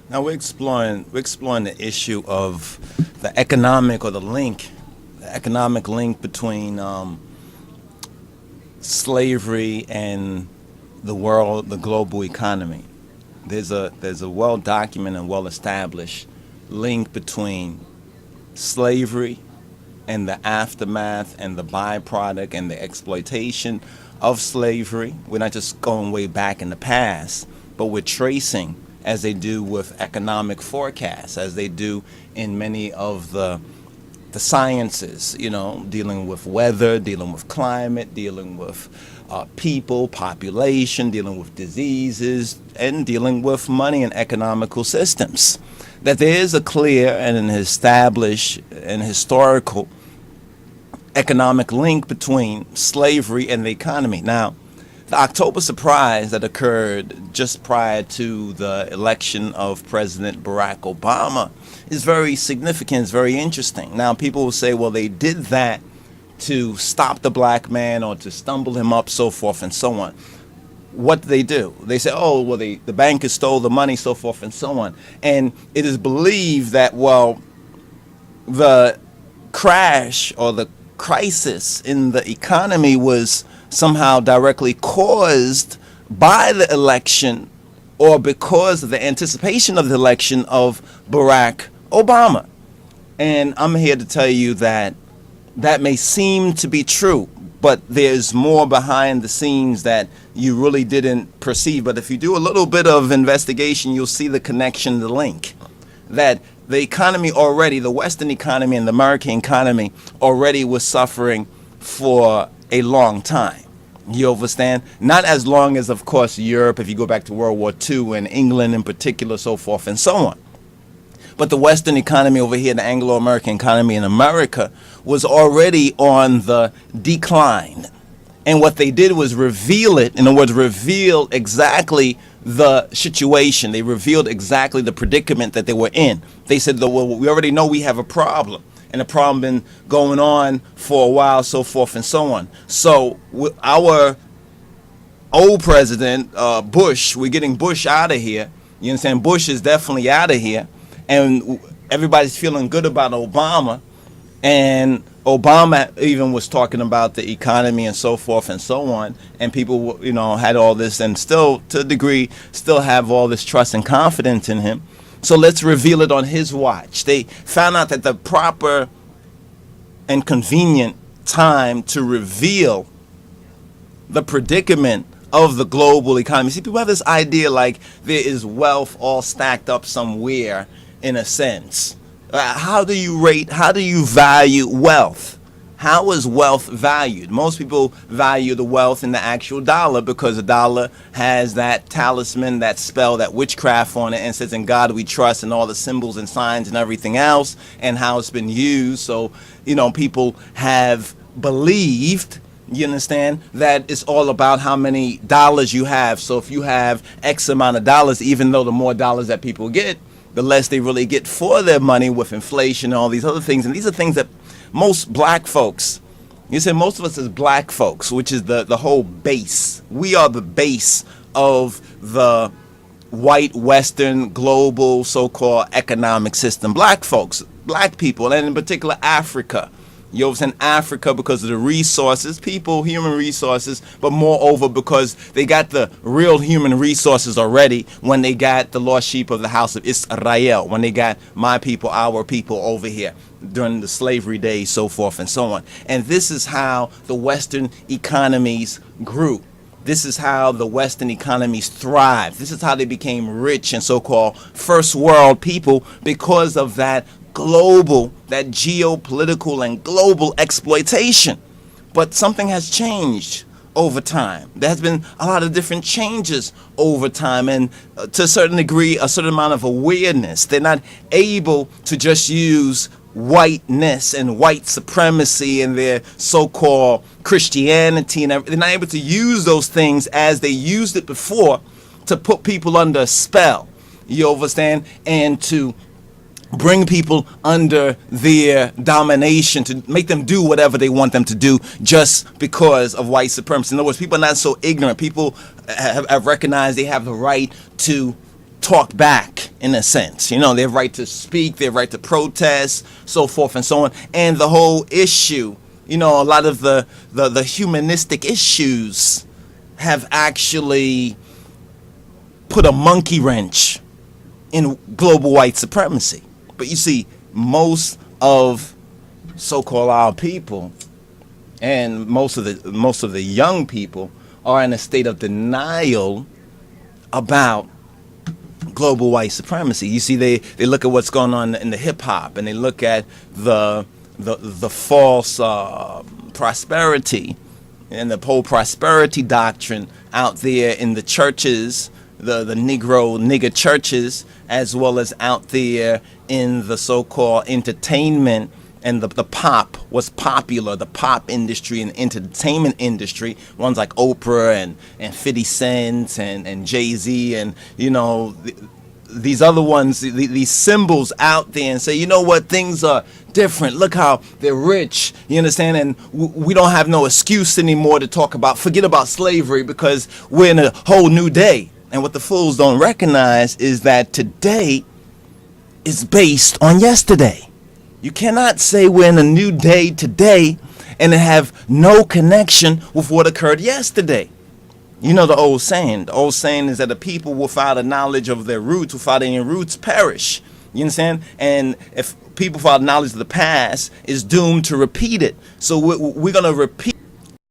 Now we're exploring the issue of the economic or the economic link between slavery and the global economy. There's a well documented and well established link between slavery and the aftermath and the byproduct and the exploitation of slavery. We're not just going way back in the past, but we're tracing, as they do with economic forecasts, as they do in many of the sciences, dealing with weather, dealing with climate, dealing with people, population, dealing with diseases, and dealing with money and economical systems. That there is a clear and an established and historical economic link between slavery and the economy. Now, the October surprise that occurred just prior to the election of President Barack Obama is very significant, it's very interesting. Now, people will say, well, they did that to stop the black man or to stumble him up, so forth and so on. What do? They say, oh, well, the bankers stole the money, so forth and so on. And it is believed that, well, the crash or the crisis in the economy was somehow directly caused by the election or because of the anticipation of the election of Barack Obama. And I'm here to tell you that that may seem to be true, but there's more behind the scenes that you really didn't perceive. But if you do a little bit of investigation, you'll see the connection, the link, that the economy already, the Western economy and the American economy already was suffering for a long time. You understand? Not as long as, of course, Europe, if you go back to World War II, and England in particular, so forth and so on. But the Western economy over here, the Anglo-American economy in America, was already on the decline. And what they did was reveal it, in other words, reveal exactly the situation. They revealed exactly the predicament that they were in. They said, well, we already know we have a problem. And the problem been going on for a while, so forth and so on. So our old president, Bush, we're getting Bush out of here. You understand? Bush is definitely out of here. And everybody's feeling good about Obama. And Obama even was talking about the economy and so forth and so on. And people, had all this and still, to a degree, still have all this trust and confidence in him. So let's reveal it on his watch. They found out that the proper and convenient time to reveal the predicament of the global economy. See, people have this idea like there is wealth all stacked up somewhere in a sense. How do you value wealth? How is wealth valued? Most people value the wealth in the actual dollar because the dollar has that talisman, that spell, that witchcraft on it, and says, in God we trust, and all the symbols and signs and everything else, and how it's been used. So, people have believed, you understand, that it's all about how many dollars you have. So if you have X amount of dollars, even though the more dollars that people get, the less they really get for their money with inflation and all these other things. And these are things that most black folks, you say most of us as black folks, which is the whole base. We are the base of the white, Western, global, so-called economic system. Black folks, black people, and in particular Africa. You understand, Africa, because of the resources, people, human resources, but moreover because they got the real human resources already when they got the lost sheep of the house of Israel, when they got my people, our people over here during the slavery days, so forth and so on. And this is how the Western economies grew. This is how the Western economies thrived. This is how they became rich and so-called first world people, because of that global, that geopolitical and global exploitation. But something has changed over time. There has been a lot of different changes over time, and to a certain degree, a certain amount of awareness. They're not able to just use whiteness and white supremacy and their so-called Christianity, and they're not able to use those things as they used it before to put people under a spell. You understand? And to bring people under their domination, to make them do whatever they want them to do just because of white supremacy. In other words, people are not so ignorant. People have recognized they have the right to talk back in a sense. You know, their right to speak, their right to protest, so forth and so on. And the whole issue, you know, a lot of the humanistic issues have actually put a monkey wrench in global white supremacy. But you see, most of so-called our people and most of the young people are in a state of denial about global white supremacy. You see, they look at what's going on in the hip hop, and they look at the false prosperity and the whole prosperity doctrine out there in the churches, the nigger churches, as well as out there in the so-called entertainment and the pop, what's popular, the pop industry and entertainment industry, ones like Oprah and 50 Cent and Jay-Z and, you know, these other ones, these symbols out there, and say, you know what, things are different. Look how they're rich, you understand? And we don't have no excuse anymore to talk about, forget about slavery, because we're in a whole new day. And what the fools don't recognize is that today is based on yesterday. You cannot say we're in a new day today and have no connection with what occurred yesterday. You know the old saying. The old saying is that the people without a knowledge of their roots, without any roots, perish. You understand? And if people without knowledge of the past is doomed to repeat it. So we're going to repeat